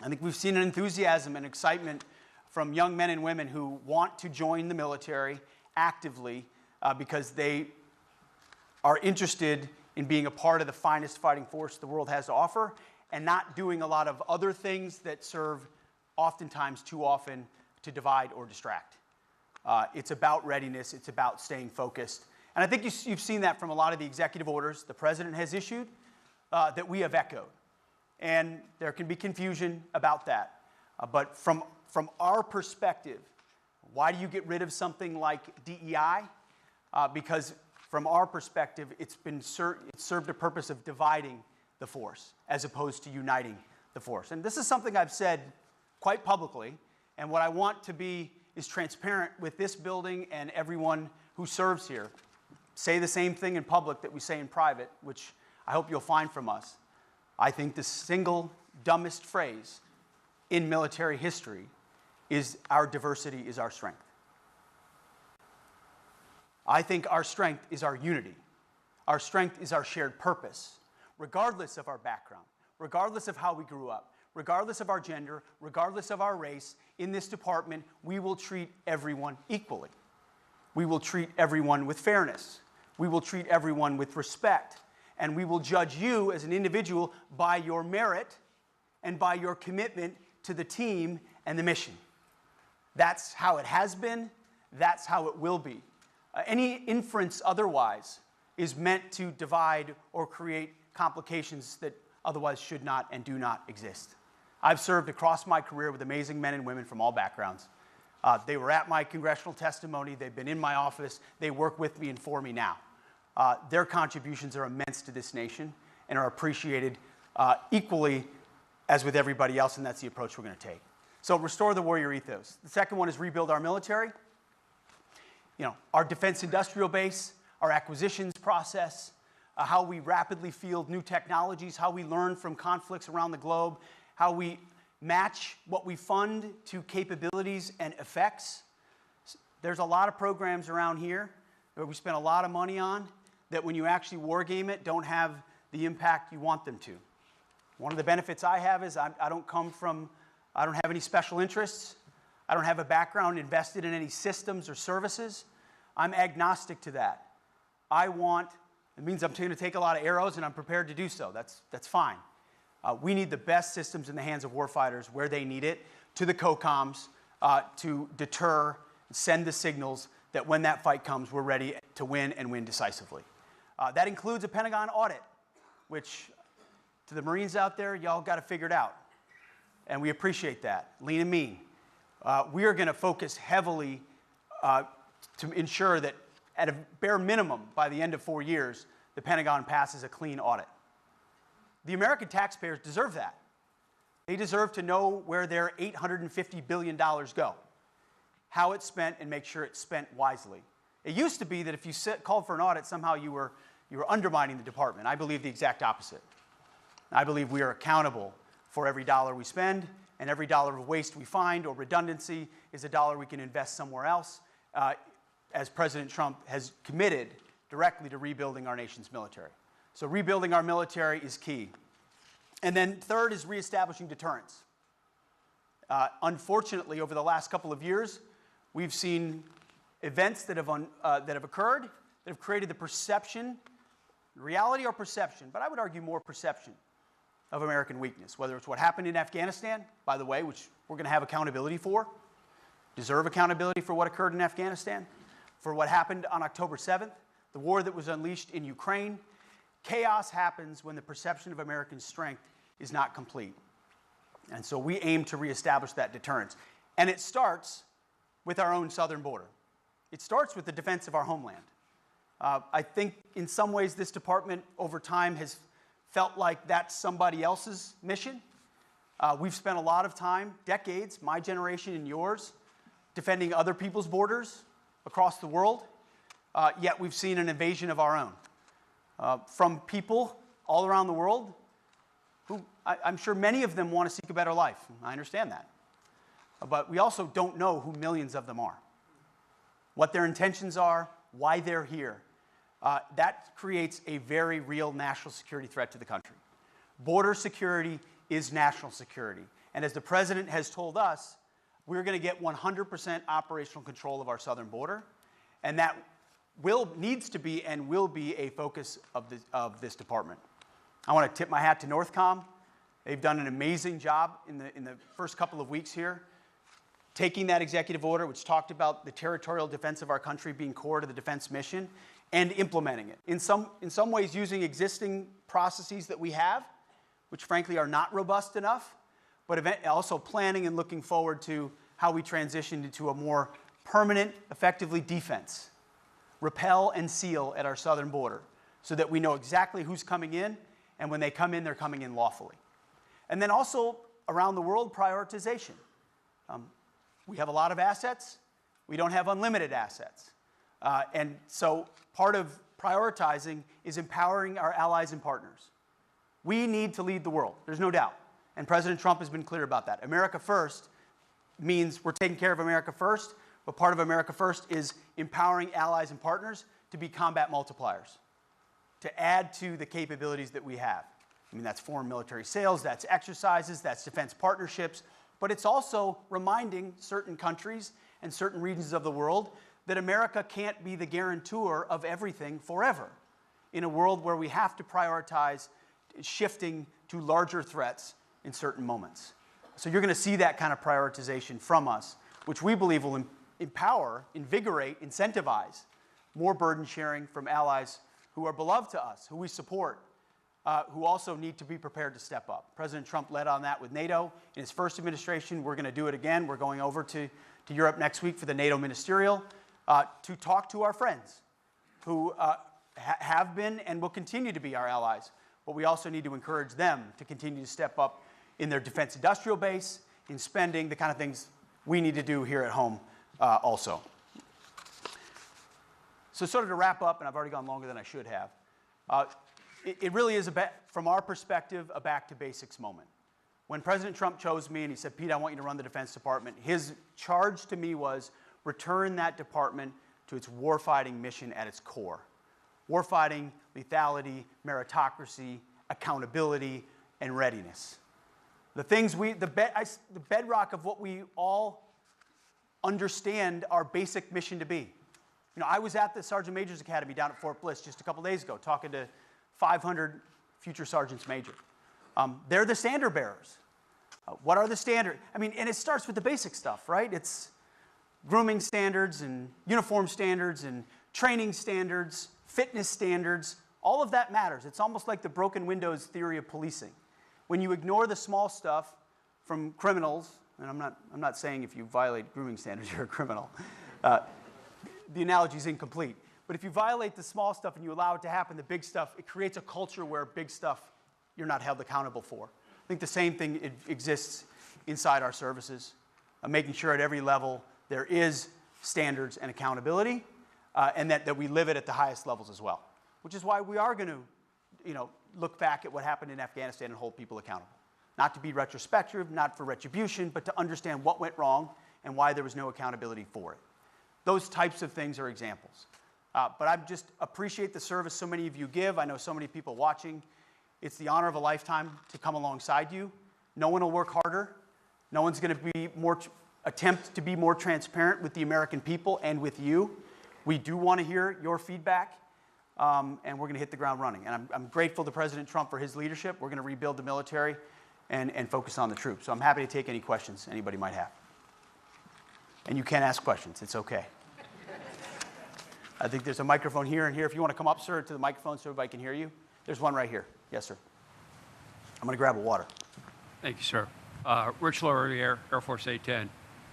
I think we've seen an enthusiasm and excitement from young men and women who want to join the military actively because they are interested in being a part of the finest fighting force the world has to offer and not doing a lot of other things that serve oftentimes too often to divide or distract. It's about readiness. It's about staying focused. And I think you've seen that from a lot of the executive orders the President has issued that we have echoed. And there can be confusion about that. But from our perspective, why do you get rid of something like DEI? Because from our perspective, it's served a purpose of dividing the force as opposed to uniting the force. And this is something I've said quite publicly. And what I want to be is transparent with this building and everyone who serves here. Say the same thing in public that we say in private, which I hope you'll find from us. I think the single dumbest phrase in military history is our diversity is our strength. I think our strength is our unity. Our strength is our shared purpose, regardless of our background, regardless of how we grew up, regardless of our gender, regardless of our race. In this department, we will treat everyone equally. We will treat everyone with fairness. We will treat everyone with respect. And we will judge you as an individual by your merit and by your commitment to the team and the mission. That's how it has been. That's how it will be. Any inference otherwise is meant to divide or create complications that otherwise should not and do not exist. I've served across my career with amazing men and women from all backgrounds. They were at my congressional testimony. They've been in my office. They work with me and for me now. Their contributions are immense to this nation and are appreciated equally as with everybody else, and that's the approach we're going to take. So restore the warrior ethos. The second one is rebuild our military. Our defense industrial base, our acquisitions process, how we rapidly field new technologies, how we learn from conflicts around the globe, how we match what we fund to capabilities and effects. There's a lot of programs around here that we spend a lot of money on that when you actually war game it don't have the impact you want them to. One of the benefits I have is I don't have any special interests. I don't have a background invested in any systems or services. I'm agnostic to that. It means I'm going to take a lot of arrows, and I'm prepared to do so. That's fine. We need the best systems in the hands of warfighters where they need it, to the COCOMs, to deter, send the signals that when that fight comes, we're ready to win and win decisively. That includes a Pentagon audit, which to the Marines out there, y'all got to figure it out. And we appreciate that. Lean and mean. We are going to focus heavily to ensure that at a bare minimum, by the end of 4 years, the Pentagon passes a clean audit. The American taxpayers deserve that. They deserve to know where their $850 billion go, how it's spent, and make sure it's spent wisely. It used to be that if you called for an audit, somehow you were undermining the department. I believe the exact opposite. I believe we are accountable for every dollar we spend, and every dollar of waste we find or redundancy is a dollar we can invest somewhere else, as President Trump has committed directly to rebuilding our nation's military. So rebuilding our military is key. And then third is reestablishing deterrence. Unfortunately, over the last couple of years, we've seen events that have occurred that have created the perception, reality or perception, but I would argue more perception of American weakness, whether it's what happened in Afghanistan, by the way, which we're going to have accountability for, deserve accountability for what occurred in Afghanistan, for what happened on October 7th, the war that was unleashed in Ukraine. Chaos happens when the perception of American strength is not complete. And so we aim to reestablish that deterrence. And it starts with our own southern border. It starts with the defense of our homeland. I think in some ways this department over time has felt like that's somebody else's mission. We've spent a lot of time, decades, my generation and yours, defending other people's borders across the world, yet we've seen an invasion of our own. From people all around the world who I'm sure many of them want to seek a better life. I understand that. But we also don't know who millions of them are, what their intentions are, why they're here. That creates a very real national security threat to the country. Border security is national security. And as the President has told us, we're going to get 100% operational control of our southern border, and that needs to be and will be a focus of this department. I want to tip my hat to Northcom. They've done an amazing job in the first couple of weeks here, taking that executive order, which talked about the territorial defense of our country being core to the defense mission, and implementing it. In some ways, using existing processes that we have, which frankly are not robust enough, but also planning and looking forward to how we transition into a more permanent, effectively defense, repel and seal at our southern border, so that we know exactly who's coming in, and when they come in, they're coming in lawfully. And then also, around the world, prioritization. We have a lot of assets. We don't have unlimited assets. And so part of prioritizing is empowering our allies and partners. We need to lead the world, there's no doubt. And President Trump has been clear about that. America First means we're taking care of America first, but part of America First is empowering allies and partners to be combat multipliers, to add to the capabilities that we have. I mean, that's foreign military sales, that's exercises, that's defense partnerships, but it's also reminding certain countries and certain regions of the world that America can't be the guarantor of everything forever in a world where we have to prioritize shifting to larger threats in certain moments. So you're going to see that kind of prioritization from us, which we believe will empower, invigorate, incentivize more burden sharing from allies who are beloved to us, who we support, who also need to be prepared to step up. President Trump led on that with NATO in his first administration. We're going to do it again. We're going over to Europe next week for the NATO ministerial to talk to our friends who have been and will continue to be our allies. But we also need to encourage them to continue to step up in their defense industrial base, in spending, the kind of things we need to do here at home also. So sort of to wrap up, and I've already gone longer than I should have, it really is, from our perspective, a back-to-basics moment. When President Trump chose me and he said, Pete, I want you to run the Defense Department, his charge to me was return that department to its warfighting mission at its core. Warfighting, lethality, meritocracy, accountability, and readiness. The things the bedrock of what we all understand our basic mission to be. You know, I was at the Sergeant Major's Academy down at Fort Bliss just a couple days ago talking to 500 future sergeants major. They're the standard bearers. What are the standards? I mean, and it starts with the basic stuff, right? It's grooming standards and uniform standards and training standards, fitness standards. All of that matters. It's almost like the broken windows theory of policing. When you ignore the small stuff from criminals, and I'm not saying if you violate grooming standards, you're a criminal. The analogy is incomplete. But if you violate the small stuff and you allow it to happen, the big stuff, it creates a culture where big stuff you're not held accountable for. I think the same thing exists inside our services, making sure at every level there is standards and accountability, and that we live it at the highest levels as well. Which is why we are going to, look back at what happened in Afghanistan and hold people accountable. Not to be retrospective, not for retribution, but to understand what went wrong and why there was no accountability for it. Those types of things are examples. But I just appreciate the service so many of you give. I know so many people watching. It's the honor of a lifetime to come alongside you. No one will work harder. No one's going to be attempt to be more transparent with the American people and with you. We do want to hear your feedback, and we're going to hit the ground running. And I'm grateful to President Trump for his leadership. We're going to rebuild the military and focus on the troops. So I'm happy to take any questions anybody might have. And you can ask questions. It's okay. I think there's a microphone here and here. If you want to come up, sir, to the microphone so everybody can hear you. There's one right here. Yes, sir. I'm going to grab a water. Thank you, sir. Rich Laurier, Air Force A-10.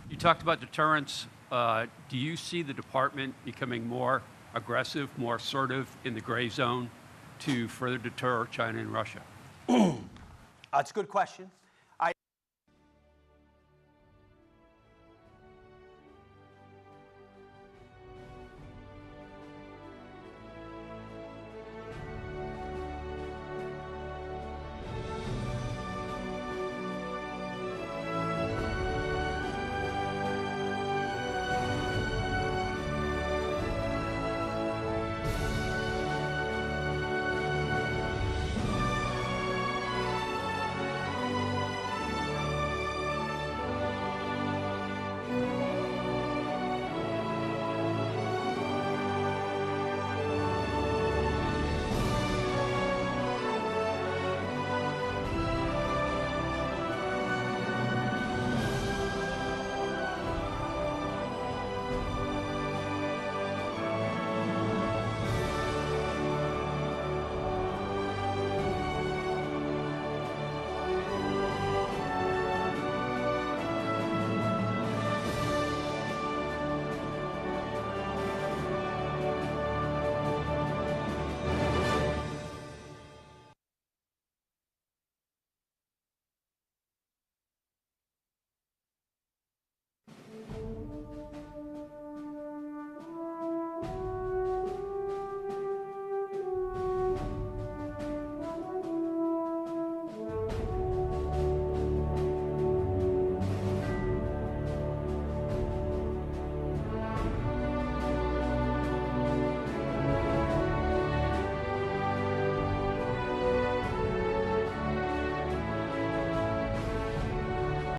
You talked about deterrence. Do you see the department becoming more aggressive, more assertive in the gray zone to further deter China and Russia? It's a good question.